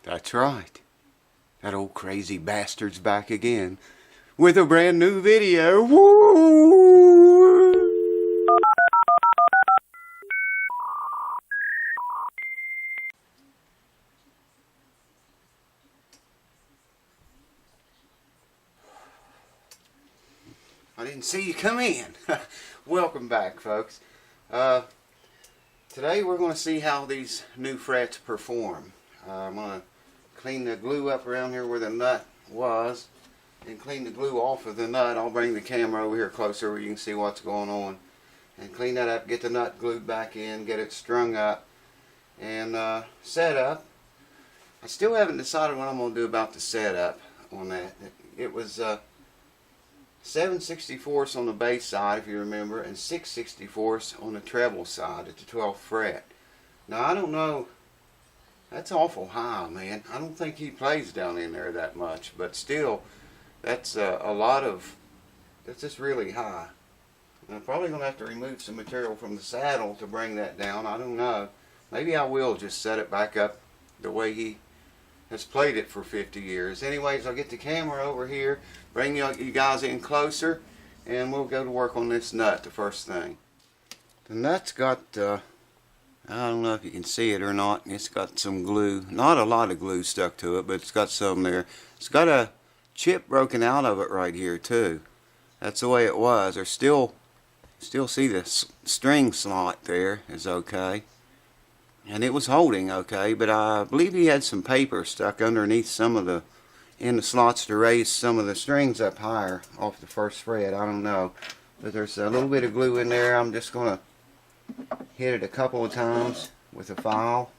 That's right. That old crazy bastard's back again with a brand new video. Woo! I didn't see you come in. Welcome back, folks. Today we're going to see how these new frets perform. I'm going to clean the glue up around here where the nut was and clean the glue off of the nut. I'll bring the camera over here closer where you can see what's going on and clean that up, get the nut glued back in, get it strung up and set up. I still haven't decided what I'm going to do about the setup on that. It was 7/64 on the bass side, if you remember, and 6/64 on the treble side at the 12th fret. Now I don't know, that's awful high, man. I don't think he plays down in there that much, but still, that's a lot of, that's just really high. And I'm probably going to have to remove some material from the saddle to bring that down. I don't know. Maybe I will just set it back up the way he has played it for 50 years. Anyways, I'll get the camera over here, bring you guys in closer, and we'll go to work on this nut the first thing. The nut's got, I don't know if you can see it or not, it's got some glue, not a lot of glue stuck to it, but it's got some there. It's got a chip broken out of it right here too. That's the way it was. There's still see the string slot there is okay. And it was holding okay, but I believe he had some paper stuck underneath some of the, in the slots to raise some of the strings up higher off the first fret. I don't know. But there's a little bit of glue in there. I'm just going to hit it a couple of times with a file.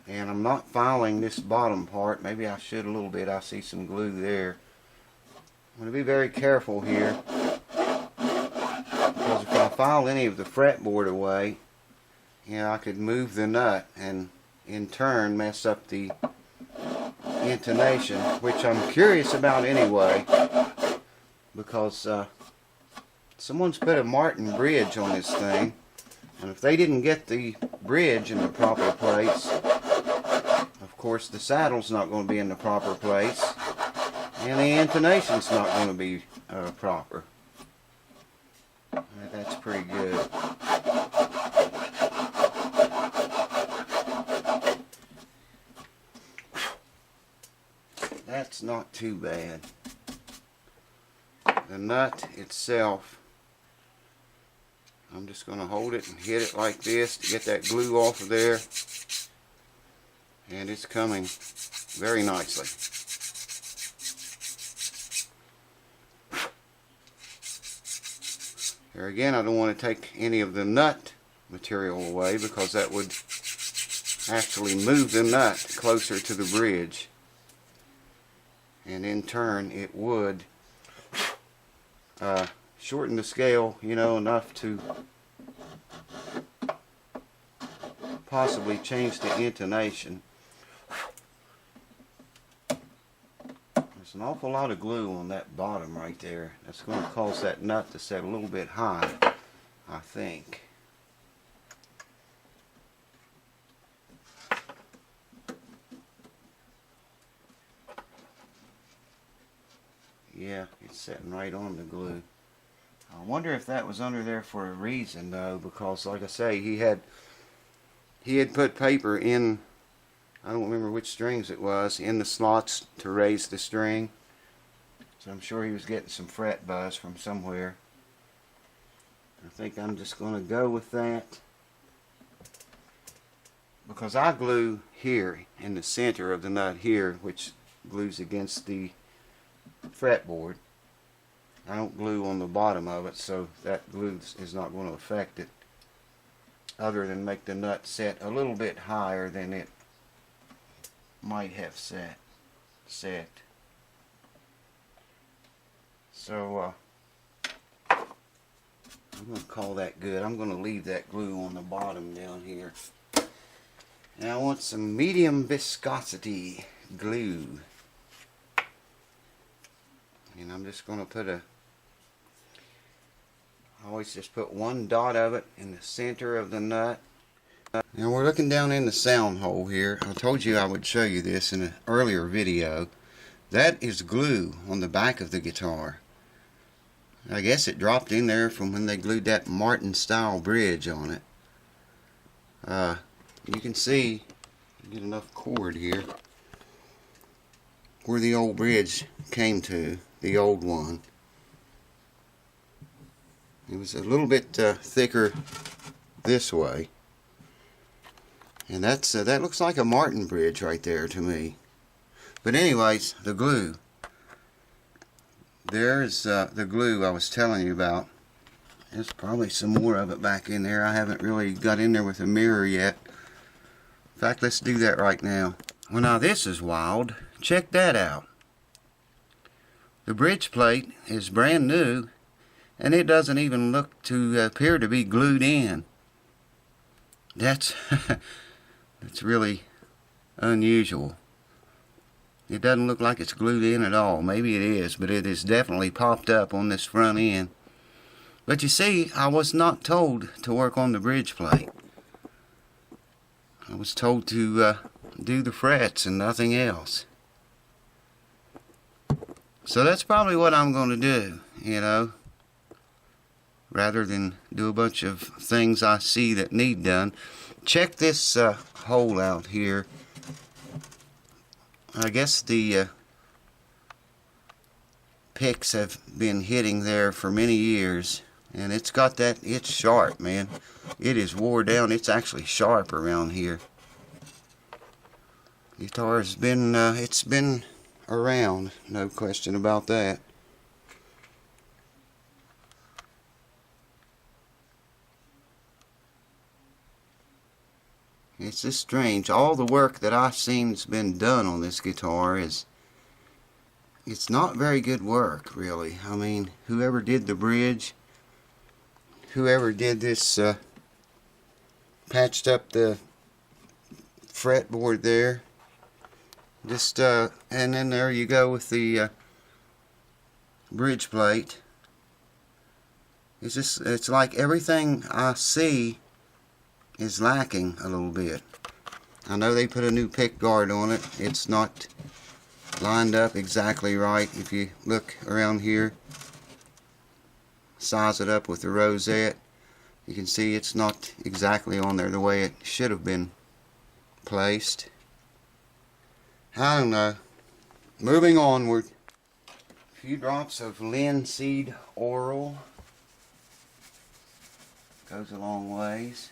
And I'm not filing this bottom part. Maybe I should a little bit. I see some glue there. I'm going to be very careful here. Because if I file any of the fretboard away, I could move the nut and in turn mess up the intonation, which I'm curious about anyway, because someone's put a Martin bridge on this thing, and if they didn't get the bridge in the proper place, of course the saddle's not going to be in the proper place, and the intonation's not going to be proper. That's pretty good. That's not too bad. The nut itself, I'm just going to hold it and hit it like this to get that glue off of there. And it's coming very nicely. Here again, I don't want to take any of the nut material away because that would actually move the nut closer to the bridge. And in turn, it would shorten the scale, enough to possibly change the intonation. There's an awful lot of glue on that bottom right there. That's going to cause that nut to set a little bit high, I think. Yeah, it's setting right on the glue. I wonder if that was under there for a reason though, because like I say, he had put paper in, I don't remember which strings it was, in the slots to raise the string. So I'm sure he was getting some fret buzz from somewhere. I think I'm just going to go with that, because I glue here in the center of the nut here, which glues against the fretboard. I don't glue on the bottom of it, so that glue is not going to affect it, other than make the nut set a little bit higher than it might have set. So I'm going to call that good. I'm going to leave that glue on the bottom down here. And I want some medium viscosity glue. And I'm just going to put I always just put one dot of it in the center of the nut. Now we're looking down in the sound hole here. I told you I would show you this in an earlier video. That is glue on the back of the guitar. I guess it dropped in there from when they glued that Martin style bridge on it. You can see, get enough cord here, where the old bridge came to, the old one. It was a little bit thicker this way. And that looks like a Martin bridge right there to me. But anyways, the glue. There's the glue I was telling you about. There's probably some more of it back in there. I haven't really got in there with a mirror yet. In fact, let's do that right now. Well, now this is wild. Check that out. The bridge plate is brand new, and it doesn't even look to appear to be glued in. That's that's really unusual. It doesn't look like it's glued in at all. Maybe it is, but it is definitely popped up on this front end. But you see, I was not told to work on the bridge plate. I was told to do the frets and nothing else. So that's probably what I'm going to do, you know, rather than do a bunch of things I see that need done. Check this hole out here. I guess the picks have been hitting there for many years, and it's got that, it's sharp, man. It is wore down. It's actually sharp around here. Guitar has been, it's been around, no question about that. It's just strange. All the work that I've seen has been done on this guitar it's not very good work, really. I mean, whoever did the bridge, whoever did this, patched up the fretboard there, just and then there you go with the bridge plate. It's like everything I see is lacking a little bit. I know they put a new pick guard on it. It's not lined up exactly right. If you look around here, size it up with the rosette, you can see it's not exactly on there the way it should have been placed. I don't know. Moving onward. A few drops of linseed oil goes a long ways.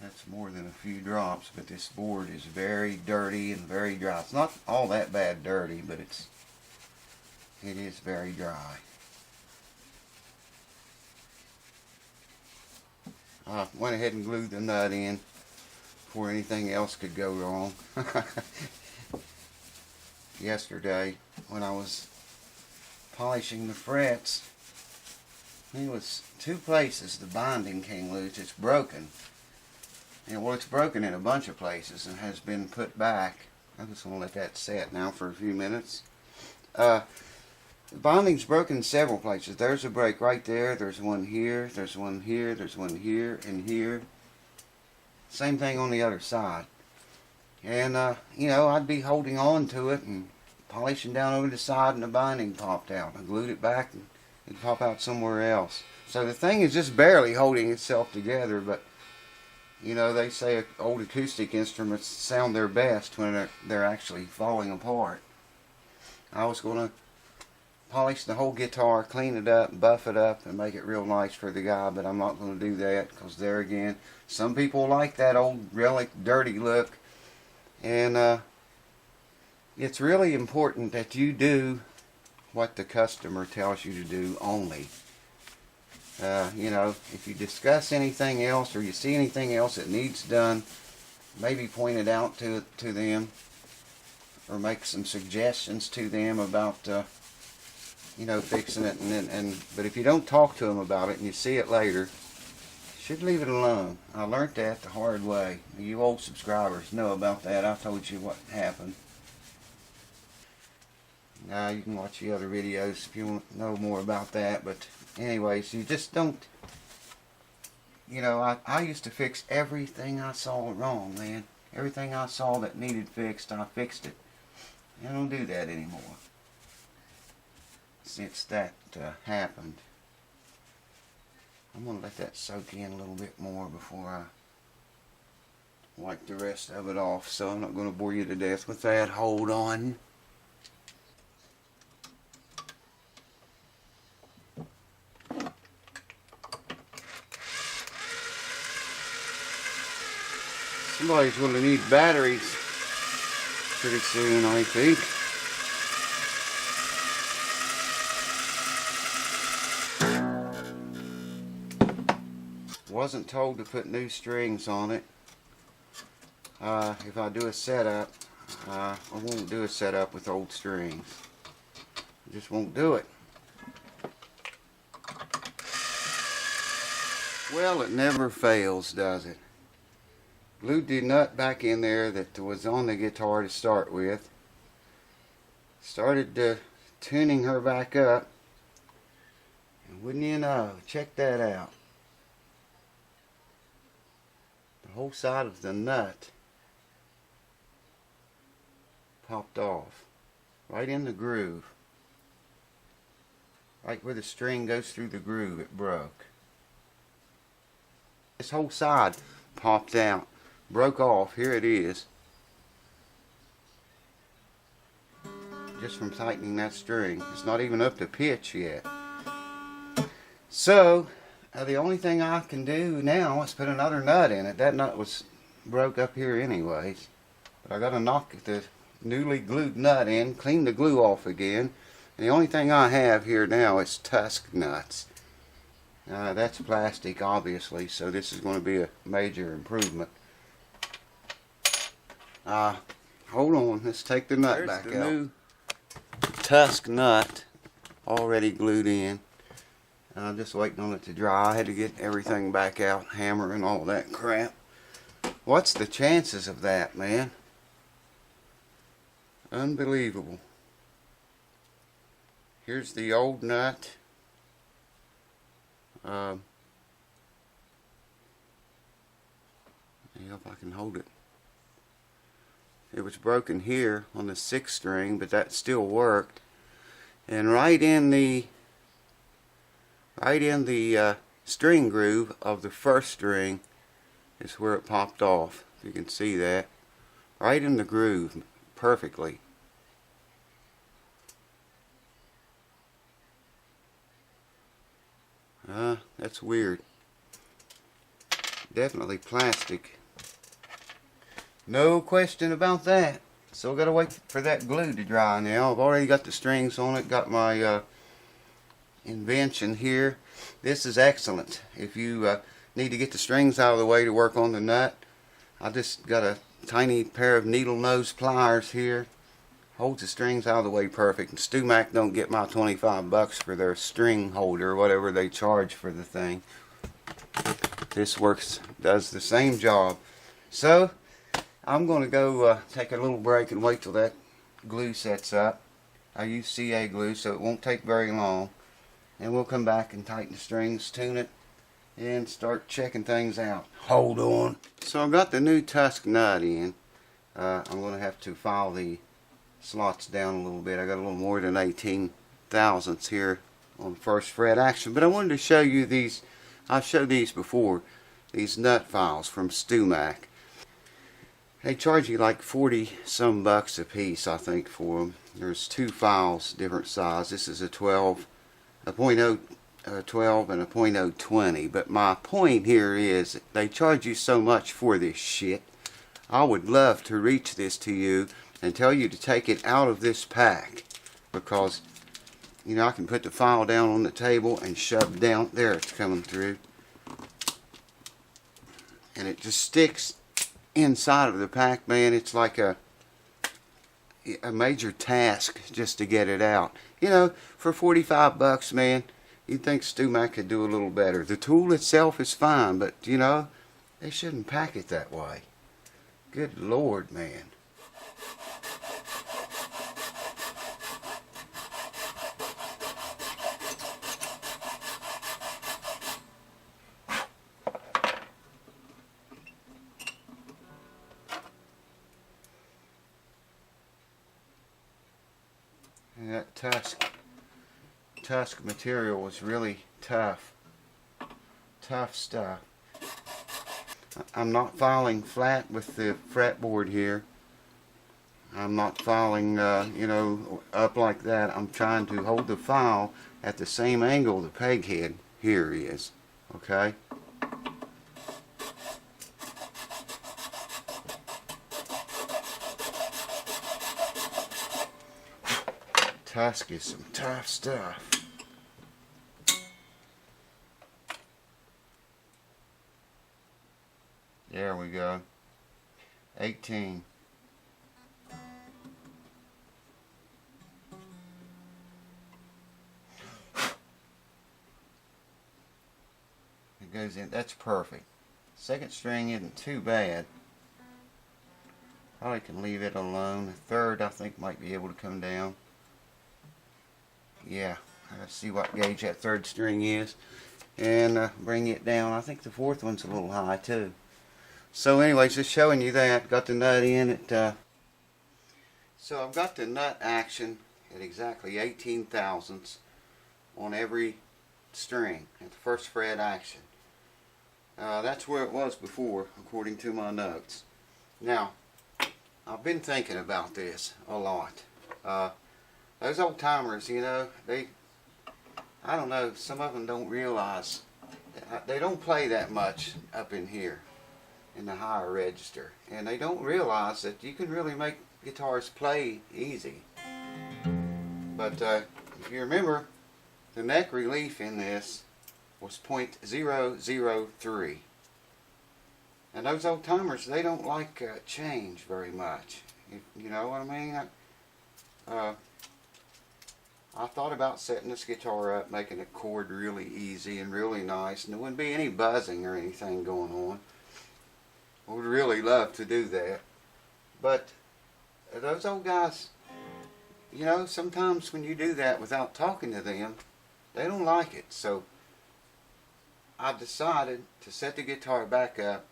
That's more than a few drops, but this board is very dirty and very dry. It's not all that bad dirty, but it is very dry. I went ahead and glued the nut in before anything else could go wrong. Yesterday, when I was polishing the frets, it was two places the binding came loose. It's broken. And well, it's broken in a bunch of places and has been put back. I'm just going to let that set now for a few minutes. The binding's broken in several places. There's a break right there. There's one here. There's one here. There's one here and here. Same thing on the other side. And, you know, I'd be holding on to it and polishing down over the side and the binding popped out. I glued it back and it'd pop out somewhere else. So the thing is just barely holding itself together, but you know, they say old acoustic instruments sound their best when they're actually falling apart. I was going to polish the whole guitar, clean it up, buff it up, and make it real nice for the guy, but I'm not going to do that because there again, some people like that old relic dirty look, and it's really important that you do what the customer tells you to do only. You know, if you discuss anything else or you see anything else that needs done, maybe point it out to them or make some suggestions to them about, you know, fixing it. But if you don't talk to them about it and you see it later, you should leave it alone. I learned that the hard way. You old subscribers know about that. I told you what happened. Now you can watch the other videos if you want to know more about that, but anyways, you just don't you know, I used to fix everything I saw wrong, man. Everything I saw that needed fixed, I fixed it. I don't do that anymore since that happened. I'm going to let that soak in a little bit more before I wipe the rest of it off, so I'm not going to bore you to death with that. Hold on. Somebody's going to need batteries pretty soon, I think. Wasn't told to put new strings on it. If I do a setup, I won't do a setup with old strings. I just won't do it. Well, it never fails, does it? Glued the nut back in there that was on the guitar to start with. Started tuning her back up. And wouldn't you know, check that out. The whole side of the nut popped off. Right in the groove. Right where the string goes through the groove, it broke. This whole side popped out. Broke off. Here it is. Just from tightening that string. It's not even up to pitch yet. So, the only thing I can do now is put another nut in it. That nut was broke up here anyways. But I got to knock the newly glued nut in, clean the glue off again. And the only thing I have here now is Tusk nuts. That's plastic, obviously, so this is going to be a major improvement. Hold on, let's take the nut back out. There's the new Tusk nut already glued in. I'm just waiting on it to dry. I had to get everything back out, hammer and all that crap. What's the chances of that, man? Unbelievable. Here's the old nut. Yeah, if I can hold it. It was broken here on the 6th string, but that still worked. And right in the string groove of the 1st string is where it popped off. If you can see that. Right in the groove, perfectly. That's weird. Definitely plastic. No question about that. So gotta wait for that glue to dry now. I've already got the strings on it. Got my invention here. This is excellent. If you need to get the strings out of the way to work on the nut, I just got a tiny pair of needle nose pliers here. Holds the strings out of the way perfect. And StewMac don't get my 25 bucks for their string holder, whatever they charge for the thing. This does the same job. So I'm going to go take a little break and wait till that glue sets up. I use CA glue, so it won't take very long. And we'll come back and tighten the strings, tune it, and start checking things out. Hold on. So I've got the new Tusk nut in. I'm going to have to file the slots down a little bit. I got a little more than 18 thousandths here on the 1st fret action. But I wanted to show you these. I've showed these before. These nut files from StewMac. They charge you like 40 some bucks a piece, I think, for them. There's 2 files, different size. This is a 12, a .012 and a .020. But my point here is they charge you so much for this shit. I would love to reach this to you and tell you to take it out of this pack, because you know I can put the file down on the table and shove down there. It's coming through, and it just sticks inside of the pack, man. It's like a major task just to get it out. You know, for 45 bucks, man, you'd think StewMac could do a little better. The tool itself is fine, but you know, they shouldn't pack it that way. Good Lord, man. Tusk material was really tough. Tough stuff. I'm not filing flat with the fretboard here. I'm not filing, you know, up like that. I'm trying to hold the file at the same angle the peg head here is. Okay? Tusk is some tough stuff. There we go. 18. It goes in. That's perfect. Second string isn't too bad. Probably can leave it alone. The third I think might be able to come down. Yeah, let's see what gauge that third string is and bring it down. I think the fourth one's a little high too. So anyways, just showing you that. Got the nut in it. So I've got the nut action at exactly 18 thousandths on every string at the first fret action. That's where it was before, according to my notes. Now, I've been thinking about this a lot. Those old timers, you know, I don't know, some of them don't realize, they don't play that much up in here in the higher register, and they don't realize that you can really make guitars play easy. But if you remember, the neck relief in this was 0.003, and those old timers, they don't like change very much. You know what I mean? I thought about setting this guitar up, making it chord really easy and really nice, and there wouldn't be any buzzing or anything going on. I would really love to do that. But those old guys, you know, sometimes when you do that without talking to them, they don't like it. So I decided to set the guitar back up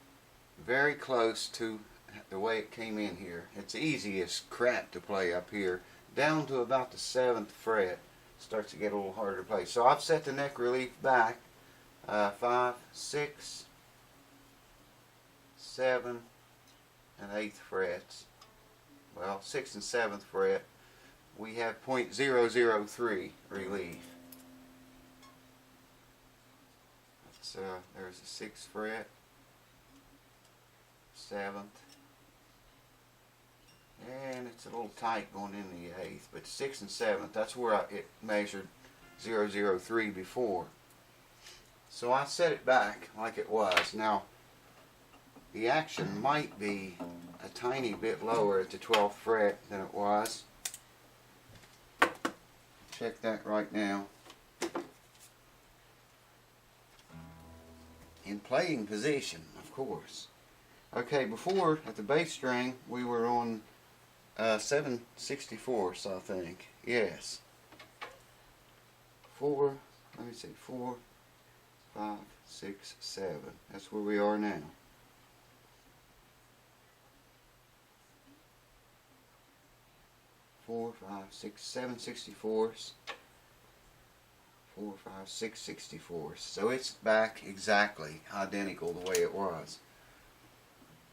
very close to the way it came in here. It's easy as crap to play up here. Down to about the 7th fret starts to get a little harder to play. So I've set the neck relief back 5, 6, 7, and 8th frets. Well, 6th and 7th fret, we have 0.003 relief. That's, there's the 6th fret, 7th. And it's a little tight going in the 8th, but 6th and 7th, that's where it measured 003 before. So I set it back like it was. Now, the action might be a tiny bit lower at the 12th fret than it was. Check that right now. In playing position, of course. Okay, before, at the bass string, we were on 7/64, I think. Yes. 4, let me see, 4, 5, 6, 7. That's where we are now. Four, 5, 6, 7 64s. 4, 5, 6 64s. So it's back exactly identical the way it was.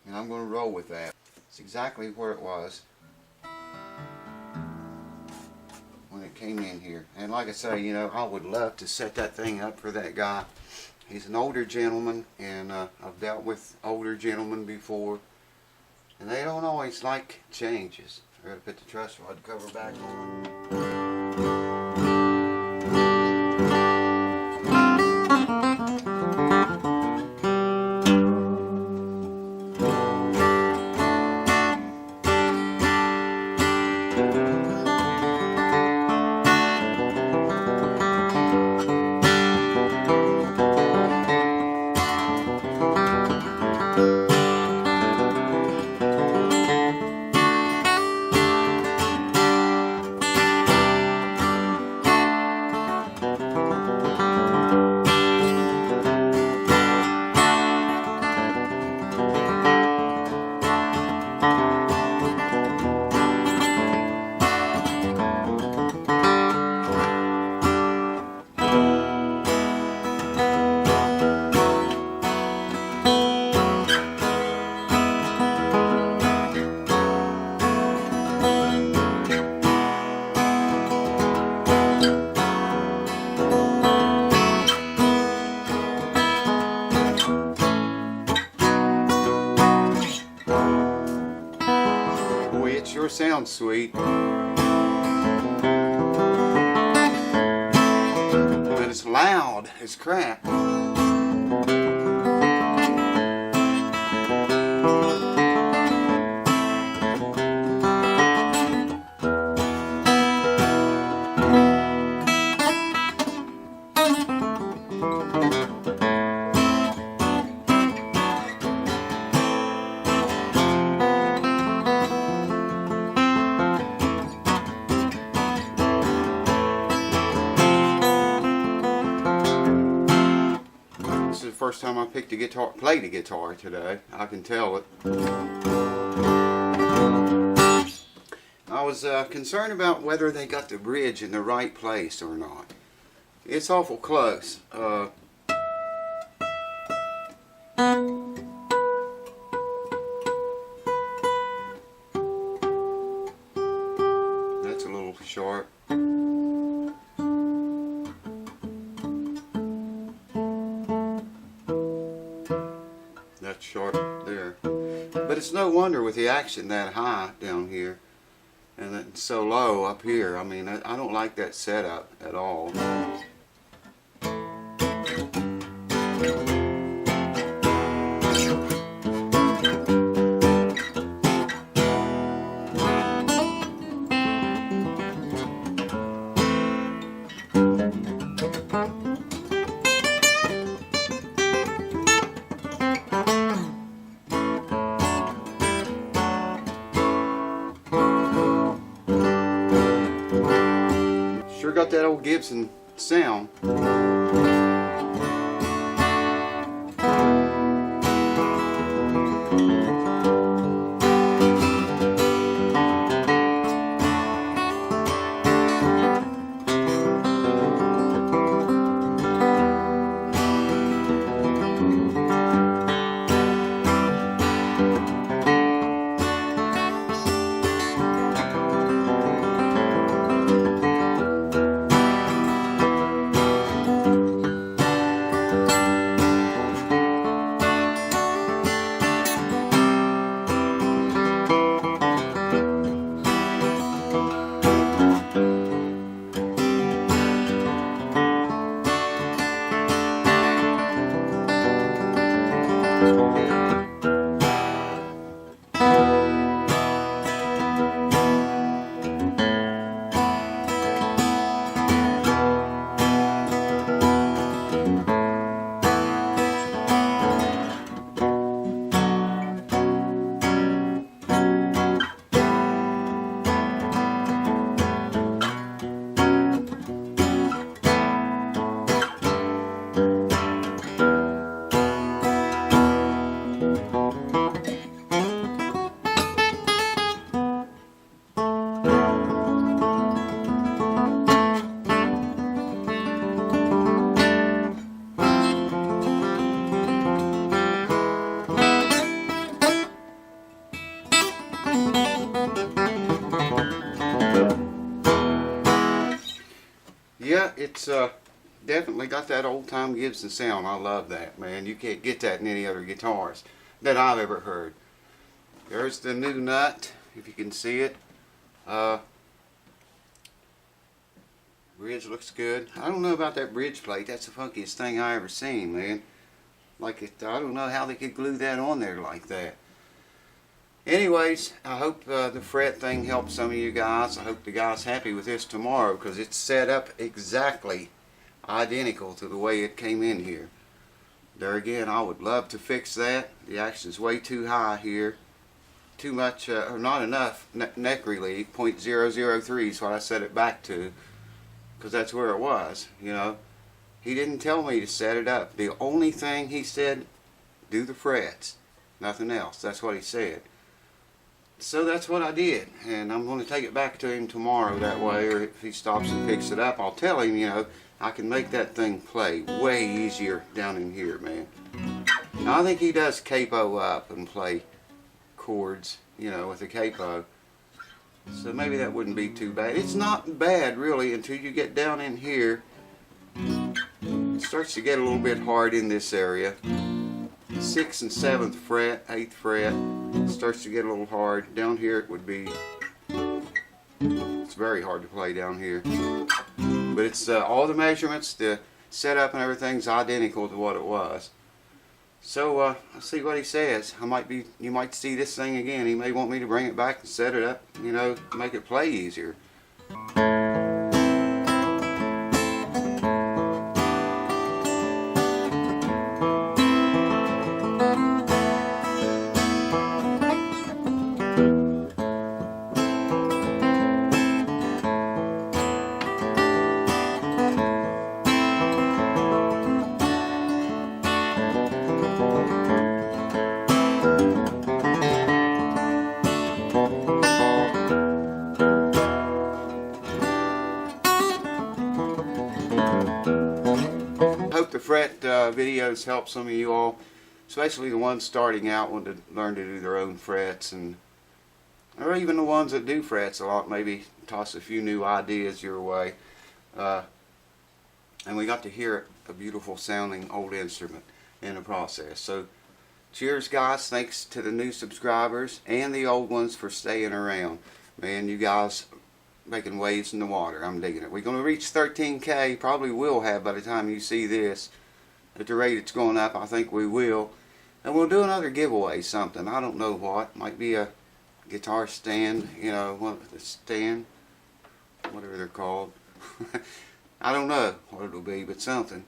And I'm going to roll with that. It's exactly where it was when it came in here. And like I say, you know, I would love to set that thing up for that guy. He's an older gentleman, and I've dealt with older gentlemen before, and they don't always like changes. I gotta put the truss rod cover back on. sounds sweet. But it's loud as crap. First time I picked a guitar, played a guitar today. I can tell it. I was concerned about whether they got the bridge in the right place or not. It's awful close. That's a little sharp. That's sharp there. But it's no wonder with the action that high down here and then so low up here. I mean, I don't like that setup at all. Sure got that old Gibson sound. Yeah, it's definitely got that old-time Gibson sound. I love that, man. You can't get that in any other guitars that I've ever heard. There's the new nut, if you can see it. Bridge looks good. I don't know about that bridge plate. That's the funkiest thing I ever seen, man. Like I don't know how they could glue that on there like that. Anyways, I hope the fret thing helps some of you guys. I hope the guy's happy with this tomorrow because it's set up exactly identical to the way it came in here. There again, I would love to fix that. The action's way too high here. Too much, or not enough neck relief. 0.003 is what I set it back to because that's where it was, you know. He didn't tell me to set it up. The only thing he said, do the frets. Nothing else. That's what he said. So that's what I did, and I'm going to take it back to him tomorrow that way, or if he stops and picks it up, I'll tell him, you know, I can make that thing play way easier down in here, man. Now, I think he does capo up and play chords, you know, with a capo. So maybe that wouldn't be too bad. It's not bad, really, until you get down in here. It starts to get a little bit hard in this area. 6th and 7th fret, 8th fret, starts to get a little hard. Down here it would be It's very hard to play down here. But it's all the measurements, the setup and everything's identical to what it was. So let's see what he says. You might see this thing again. He may want me to bring it back and set it up, you know, make it play easier. Hope the fret videos help some of you all, especially the ones starting out, want to learn to do their own frets, or even the ones that do frets a lot, maybe toss a few new ideas your way. And we got to hear a beautiful sounding old instrument in the process. So cheers guys, thanks to the new subscribers and the old ones for staying around. Man, you guys making waves in the water. I'm digging it. We're going to reach 13K, probably will have by the time you see this. At the rate it's going up, I think we will. And we'll do another giveaway, something. I don't know what. Might be a guitar stand, you know, a stand, whatever they're called. I don't know what it'll be, but something.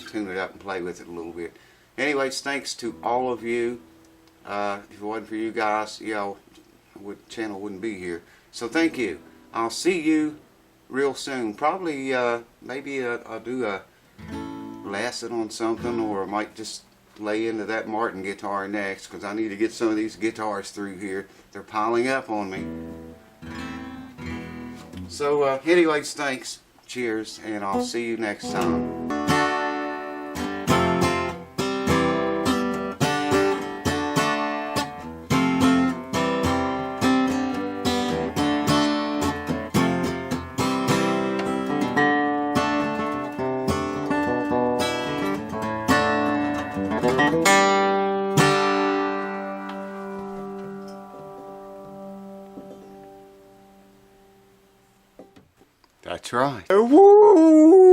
Tune it up and play with it a little bit. Anyways, thanks to all of you. If it wasn't for you guys, yeah, the channel wouldn't be here. So thank you. I'll see you real soon. Probably, maybe I'll do a lesson on something, or I might just lay into that Martin guitar next, because I need to get some of these guitars through here. They're piling up on me. So anyways, thanks. Cheers, and I'll see you next time. That's right. Woo!